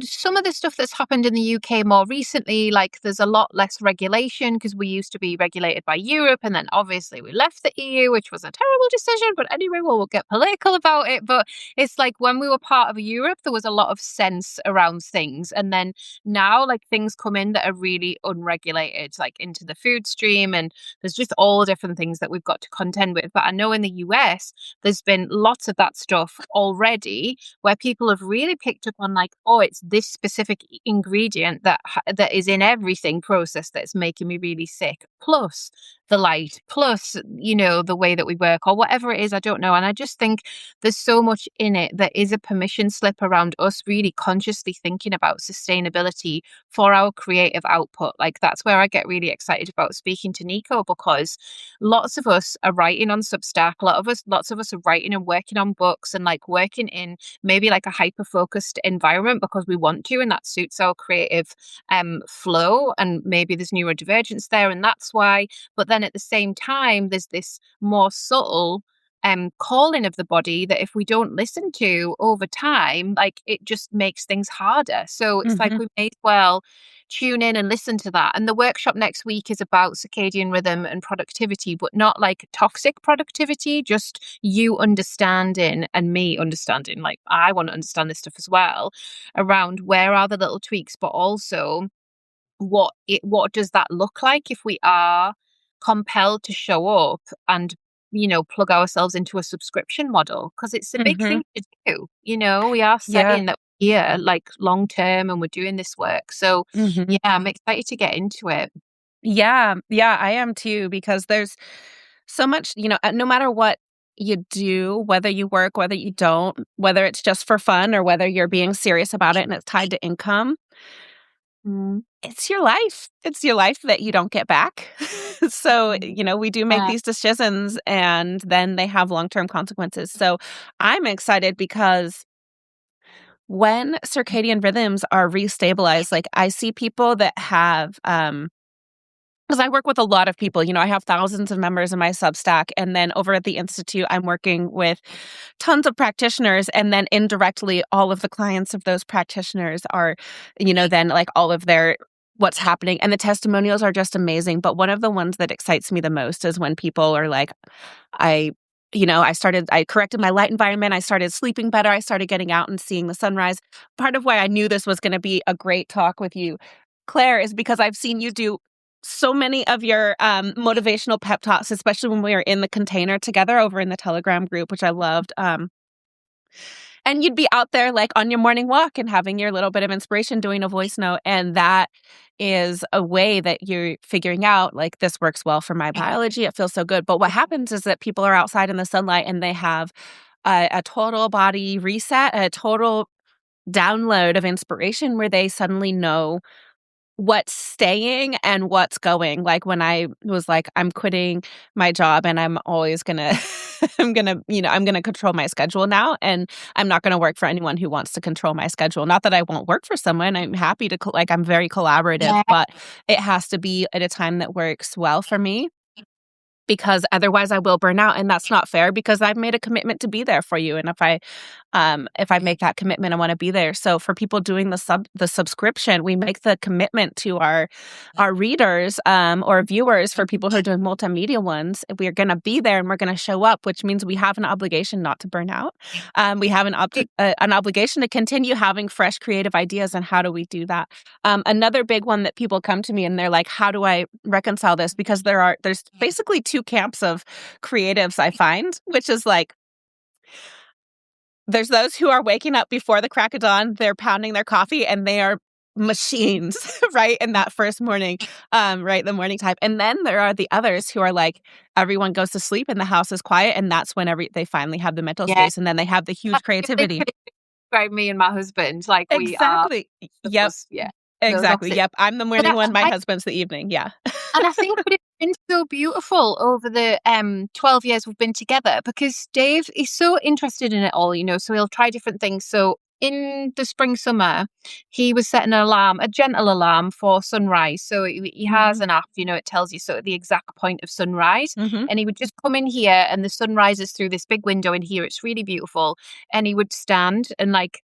some of the stuff that's happened in the UK more recently. Like, there's a lot less regulation because we used to be regulated by Europe, and then obviously we left the EU, which was a terrible decision. But anyway, we'll get political about it. But it's like, when we were part of Europe, there was a lot of sense around things, and then now, like, things come in that are really unregulated, like into the food stream, and there's just all different things that we've got to contend with. But I know in the US, there's been lots of that stuff already, where people have really picked up on like, oh, it's this specific ingredient that is in everything processed that's making me really sick, plus the light, plus, the way that we work or whatever it is, I don't know. And I just think there's so much in it that is a permission slip around us really consciously thinking about sustainability for our creative output. Like that's where I get really excited about speaking to Nikko, because lots of us are writing on Substack, lots of us are writing and working on books and like working in maybe like a hyper focused environment because we want to, and that suits our creative flow, and maybe there's neurodivergence there and that's why. But then at the same time there's this more subtle calling of the body that if we don't listen to over time, like it just makes things harder. So it's like Mhm. we may as well tune in and listen to that. And the workshop next week is about circadian rhythm and productivity, but not like toxic productivity, just you understanding and me understanding. Like I want to understand this stuff as well, around where are the little tweaks, but also what does that look like if we are compelled to show up and plug ourselves into a subscription model, because it's a big Mhm. thing to do. We are Yeah. saying that we're here like long term and we're doing this work, so Mhm. yeah, I'm excited to get into it. Yeah. Yeah, I am too, because there's so much, no matter what you do, whether you work, whether you don't, whether it's just for fun or whether you're being serious about it and it's tied to income, Mm. it's your life. It's your life that you don't get back. So, we do make Yeah. these decisions and then they have long-term consequences. So, I'm excited because when circadian rhythms are restabilized, like I see people that have, because I work with a lot of people, I have thousands of members in my Substack. And then over at the Institute, I'm working with tons of practitioners. And then indirectly, all of the clients of those practitioners are, then like all of their what's happening. And the testimonials are just amazing. But one of the ones that excites me the most is when people are like, I, I corrected my light environment. I started sleeping better. I started getting out and seeing the sunrise. Part of why I knew this was going to be a great talk with you, Claire, is because I've seen you do so many of your motivational pep talks, especially when we were in the container together over in the Telegram group, which I loved. And you'd be out there like on your morning walk and having your little bit of inspiration doing a voice note. And that is a way that you're figuring out like this works well for my biology. It feels so good. But what happens is that people are outside in the sunlight and they have a total body reset, a total download of inspiration where they suddenly know what's staying and what's going. Like when I was like, I'm quitting my job and I'm always gonna I'm gonna control my schedule now, and I'm not gonna work for anyone who wants to control my schedule. Not that I won't work for someone. I'm happy to like I'm very collaborative, Yeah. but it has to be at a time that works well for me, because otherwise I will burn out, and that's not fair because I've made a commitment to be there for you. And if I make that commitment, I want to be there. So for people doing the subscription, we make the commitment to our readers or viewers. For people who are doing multimedia ones, we're going to be there and we're going to show up, which means we have an obligation not to burn out. We have an obligation to continue having fresh creative ideas. And how do we do that? Another big one that people come to me and they're like, how do I reconcile this? Because there's basically two camps of creatives I find, which is like, there's those who are waking up before the crack of dawn, they're pounding their coffee and they are machines, right? In that first morning, right? The morning type. And then there are the others who are like, everyone goes to sleep and the house is quiet. And that's when they finally have the mental Yeah. space, and then they have the huge That's really creativity. good. Describe me and my husband, like we are Exactly. Yep. those, yeah, those Exactly. opposites. Yep. I'm the But morning one. My husband's the evening. Yeah. and I think but it's been so beautiful over the 12 years we've been together, because Dave is so interested in it all, so he'll try different things. So in the spring, summer, he was setting an alarm, a gentle alarm for sunrise. So he has Hmm. an app, it tells you so the exact point of sunrise. Hmm. And he would just come in here and the sun rises through this big window in here. It's really beautiful. And he would stand and like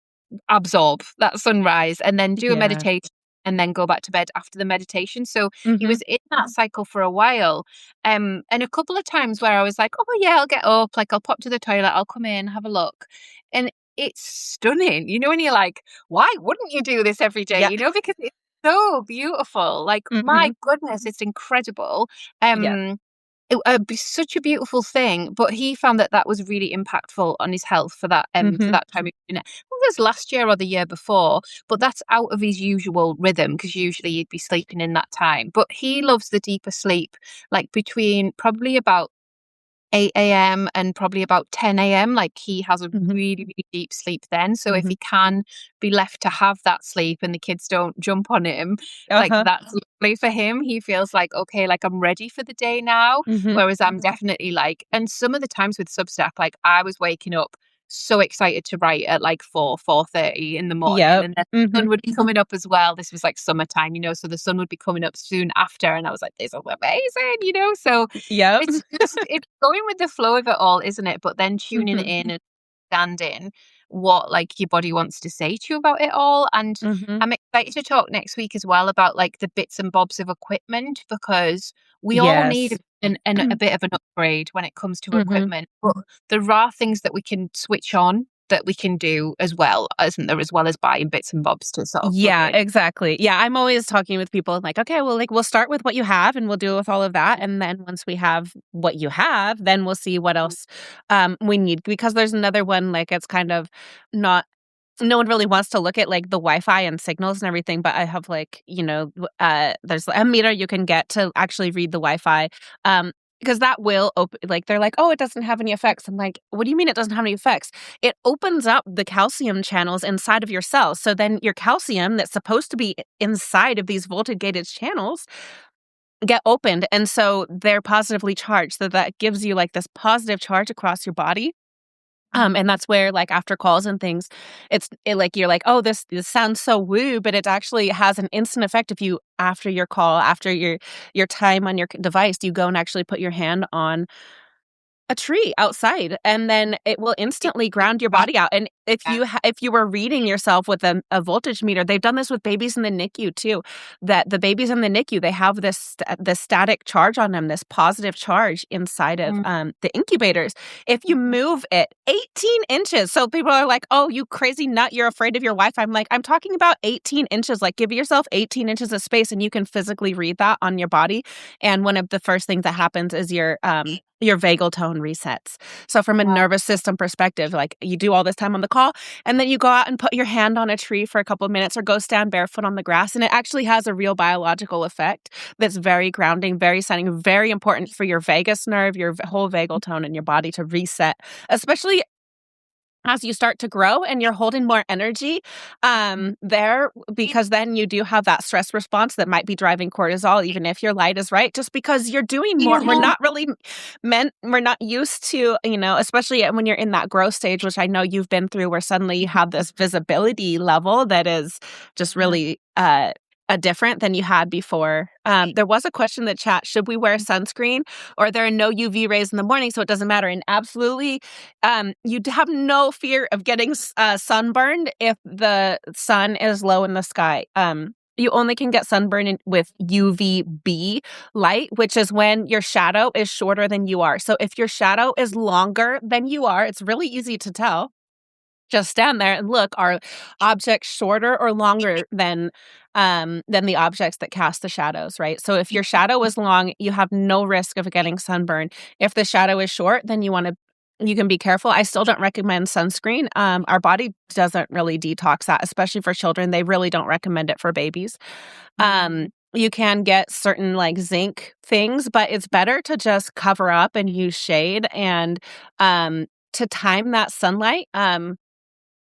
absorb that sunrise and then do a Yeah. meditation and then go back to bed after the meditation. So he Hmm. was in that cycle for a while. And a couple of times where I was like, oh yeah, I'll get up, like I'll pop to the toilet, I'll come in, have a look. And it's stunning, and you're like, why wouldn't you do this every day? Yeah. Because it's so beautiful. Like, Hmm. my goodness, it's incredible. Yeah. it would be such a beautiful thing, but he found that that was really impactful on his health for Mhm. that time of year. I think it was last year or the year before, but that's out of his usual rhythm because usually he'd be sleeping in that time. But he loves the deeper sleep, like between probably about 8 a.m. and probably about 10 a.m. Like he has a Mhm. really, really deep sleep then. So if Mhm. he can be left to have that sleep and the kids don't jump on him, like Uh-huh. that's lovely for him. He feels like, okay, like I'm ready for the day now. Mhm. Whereas I'm definitely like, and some of the times with Substack, like I was waking up so excited to write at like 4:30 in the morning, Yep. and then the Mhm. sun would be coming up as well. This was like summertime, so the sun would be coming up soon after, and I was like, this is amazing. So Yep. it's going with the flow of it all, isn't it? But then tuning Mhm. in and understanding what like your body wants to say to you about it all. And Mhm. I'm excited to talk next week as well about like the bits and bobs of equipment because we all need Yes. a bit of an upgrade when it comes to Mhm. equipment. But there are things that we can switch on that we can do as well, isn't there? As well as buying bits and bobs to sort of plug Yeah, in. exactly. Yeah, I'm always talking with people like, okay, well, like we'll start with what you have and we'll deal with all of that. And then once we have what you have, then we'll see what else we need. Because there's another one, like it's kind of not no one really wants to look at like the Wi-Fi and signals and everything, but I have like, there's a meter you can get to actually read the Wi-Fi. Because that will open, like, they're like, oh, it doesn't have any effects. I'm like, what do you mean it doesn't have any effects? It opens up the calcium channels inside of your cells. So then your calcium that's supposed to be inside of these voltage gated channels get opened. And so they're positively charged. So that gives you like this positive charge across your body. And that's where, like, after calls and things, like, you're like, "Oh, this sounds so woo," but it actually has an instant effect if you after your call, after your time on your device, you go and actually put your hand on a tree outside, and then it will instantly ground your body out, and if you were reading yourself with a voltage meter, they've done this with babies in the NICU too, that the babies in the NICU, they have this static charge on them, this positive charge inside of, the incubators. If you move it 18 inches, so people are like, "Oh, you crazy nut, you're afraid of your Wi-Fi." I'm like, "I'm talking about 18 inches, like, give yourself 18 inches of space, and you can physically read that on your body," and one of the first things that happens is your vagal tone resets. So from a Wow. nervous system perspective, like you do all this time on the call, and then you go out and put your hand on a tree for a couple of minutes or go stand barefoot on the grass. And it actually has a real biological effect that's very grounding, very setting, very important for your vagus nerve, your whole vagal tone in your body to reset, especially as you start to grow and you're holding more energy there, because then you do have that stress response that might be driving cortisol, even if your light is right, just because you're doing more. We're not really we're not used to, especially when you're in that growth stage, which I know you've been through, where suddenly you have this visibility level that is just really different than you had before. There was a question in the chat: should we wear sunscreen, or there are no UV rays in the morning, so it doesn't matter? And absolutely, you have no fear of getting sunburned if the sun is low in the sky. You only can get sunburn with UVB light, which is when your shadow is shorter than you are. So if your shadow is longer than you are, it's really easy to tell. Just stand there and look, are objects shorter or longer than the objects that cast the shadows, right? So if your shadow is long, you have no risk of getting sunburn. If the shadow is short, then you can be careful. I still don't recommend sunscreen. Our body doesn't really detox that, especially for children. They really don't recommend it for babies. You can get certain like zinc things, but it's better to just cover up and use shade and to time that sunlight.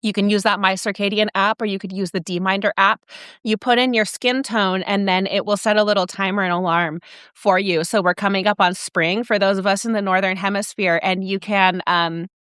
You can use that My Circadian app, or you could use the DMinder app. You put in your skin tone, and then it will set a little timer and alarm for you. So we're coming up on spring for those of us in the Northern Hemisphere, and you can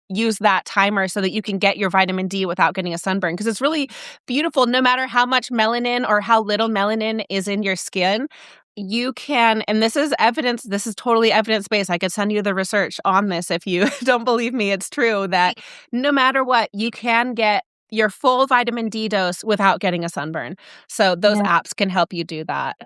use that timer so that you can get your vitamin D without getting a sunburn, because it's really beautiful. No matter how much melanin or how little melanin is in your skin, you can, and this is evidence, this is totally evidence-based. I could send you the research on this if you don't believe me. It's true that no matter what, you can get your full vitamin D dose without getting a sunburn. So those Yeah. apps can help you do that.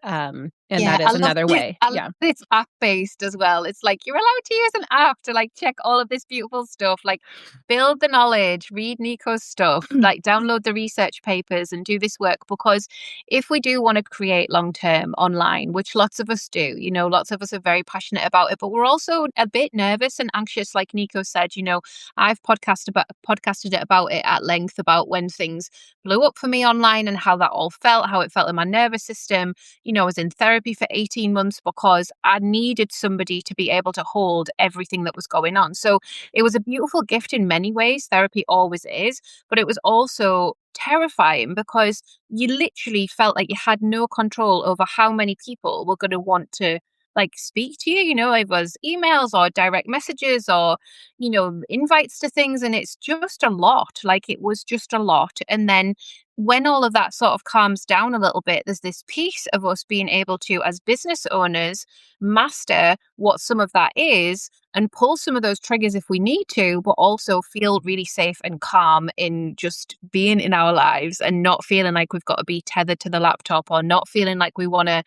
And Yeah, that is another way. I love Yeah. that it's app-based as well. It's like you're allowed to use an app to like check all of this beautiful stuff, like build the knowledge, read Nico's stuff, like download the research papers and do this work. Because if we do want to create long term online, which lots of us do, you know, lots of us are very passionate about it, but we're also a bit nervous and anxious, like Nico said, you know, I've podcasted it about it at length about when things blew up for me online and how that all felt, how it felt in my nervous system. You know, I was in therapy for 18 months because I needed somebody to be able to hold everything that was going on. So it was a beautiful gift in many ways. Therapy always is, but it was also terrifying because you literally felt like you had no control over how many people were going to want to like speak to you. You know, it was emails or direct messages or, you know, invites to things. And it's just a lot. Like it was just a lot. And then when all of that sort of calms down a little bit, there's this piece of us being able to, as business owners, master what some of that is and pull some of those triggers if we need to, but also feel really safe and calm in just being in our lives and not feeling like we've got to be tethered to the laptop or not feeling like we want to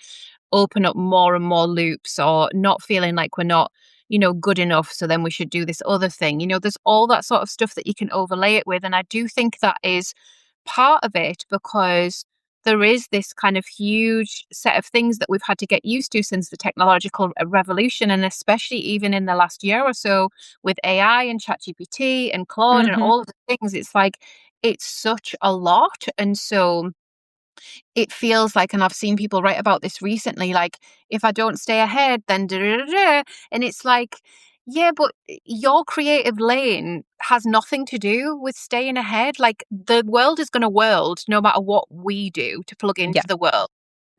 open up more and more loops or not feeling like we're not, you know, good enough. So then we should do this other thing. You know, there's all that sort of stuff that you can overlay it with. And I do think that is part of it because there is this kind of huge set of things that we've had to get used to since the technological revolution, and especially even in the last year or so with AI and ChatGPT and Claude and Hmm. all of the things. It's like it's such a lot, and so it feels like, and I've seen people write about this recently, like if I don't stay ahead, then da da da da. And it's like, yeah, but your creative lane has nothing to do with staying ahead. Like the world is going to world no matter what we do to plug Yeah. into the world.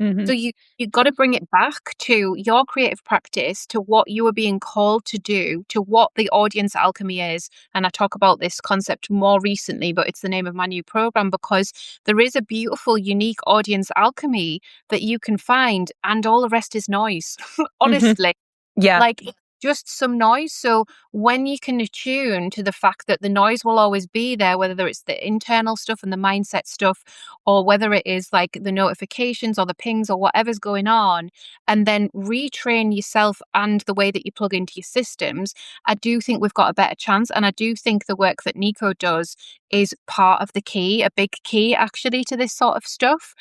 Hmm. So you got to bring it back to your creative practice, to what you are being called to do, to what the audience alchemy is. And I talk about this concept more recently, but it's the name of my new program because there is a beautiful, unique audience alchemy that you can find, and all the rest is noise. Hmm. Honestly, Yeah. like it's just some noise. So when you can attune to the fact that the noise will always be there, whether it's the internal stuff and the mindset stuff, or whether it is like the notifications or the pings or whatever's going on, and then retrain yourself and the way that you plug into your systems, I do think we've got a better chance. And I do think the work that Nico does is part of the key, a big key actually to this sort of stuff.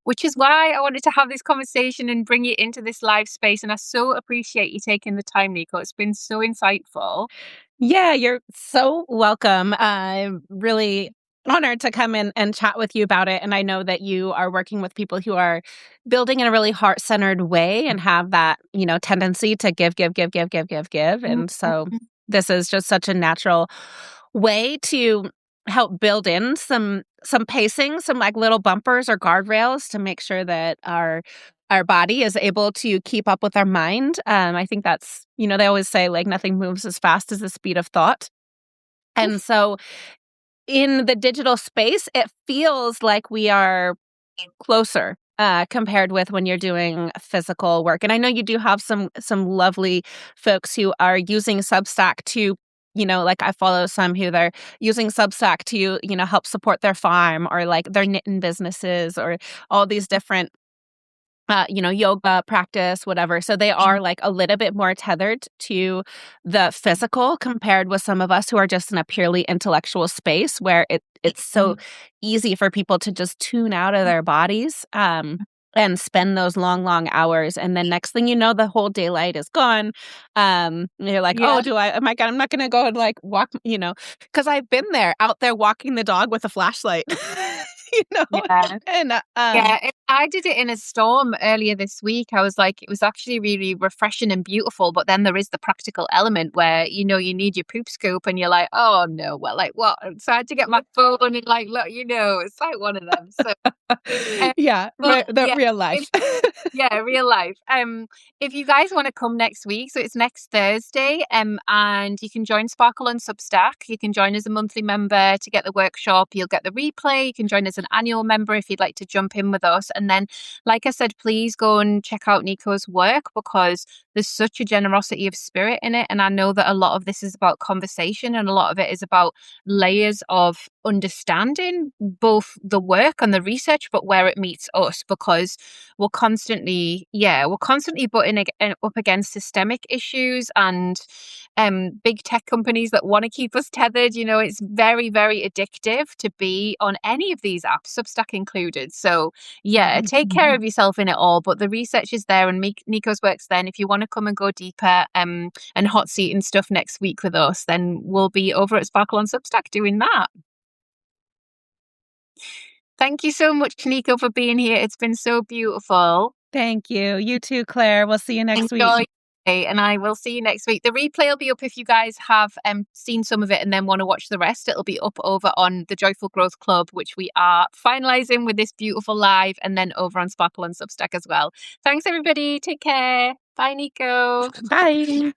Which is why I wanted to have this conversation and bring you into this live space. And I so appreciate you taking the time, Nico. It's been so insightful. Yeah, you're so welcome. I'm really honored to come in and chat with you about it. And I know that you are working with people who are building in a really heart-centered way and have that, you know, tendency to give, give, give, give, give, give, give. And so Mhm. this is just such a natural way to help build in some pacing, some like little bumpers or guardrails to make sure that our body is able to keep up with our mind. I think that's, you know, they always say like nothing moves as fast as the speed of thought. And so in the digital space, it feels like we are closer compared with when you're doing physical work. And I know you do have some lovely folks who are using Substack to, you know, like I follow some who they're using Substack to, you know, help support their farm or like their knitting businesses or all these different you know, yoga practice, whatever. So they are like a little bit more tethered to the physical compared with some of us who are just in a purely intellectual space where it's so easy for people to just tune out of their bodies and spend those long, long hours. And then next thing you know, the whole daylight is gone. You're like, oh, Yeah. I'm not going to go and like walk, you know, because I've been there out there walking the dog with a flashlight, you know, Yeah. and Yeah, I did it in a storm earlier this week. I was like, it was actually really refreshing and beautiful. But then there is the practical element where, you know, you need your poop scoop and you're like, oh no, well, like what? So I had to get my phone and like, look, you know, it's like one of them. So, yeah, but the yeah, real life. yeah, real life. If you guys want to come next week, so it's next Thursday, and you can join Sparkle on Substack. You can join as a monthly member to get the workshop. You'll get the replay. You can join as an annual member if you'd like to jump in with us. And then, like I said, please go and check out Nico's work because there's such a generosity of spirit in it. And I know that a lot of this is about conversation and a lot of it is about layers of understanding both the work and the research, but where it meets us, because we're constantly butting up against systemic issues and big tech companies that want to keep us tethered. It's very, very addictive to be on any of these apps, Substack included. So yeah, take care of yourself in it all, but the research is there and Nikko's work's there. And if you want to come and go deeper and hot seat and stuff next week with us, then we'll be over at Sparkle on Substack doing that. Thank you so much, Nikko, for being here. It's been so beautiful. Thank you. You too, Claire. We'll see you next Enjoy. week. And I will see you next week. The replay will be up if you guys have seen some of it and then want to watch the rest. It'll be up over on the Joyful Growth Club, which we are finalizing with this beautiful live, and then over on Sparkle and Substack as well. Thanks, everybody. Take care. Bye, Nikko. Bye.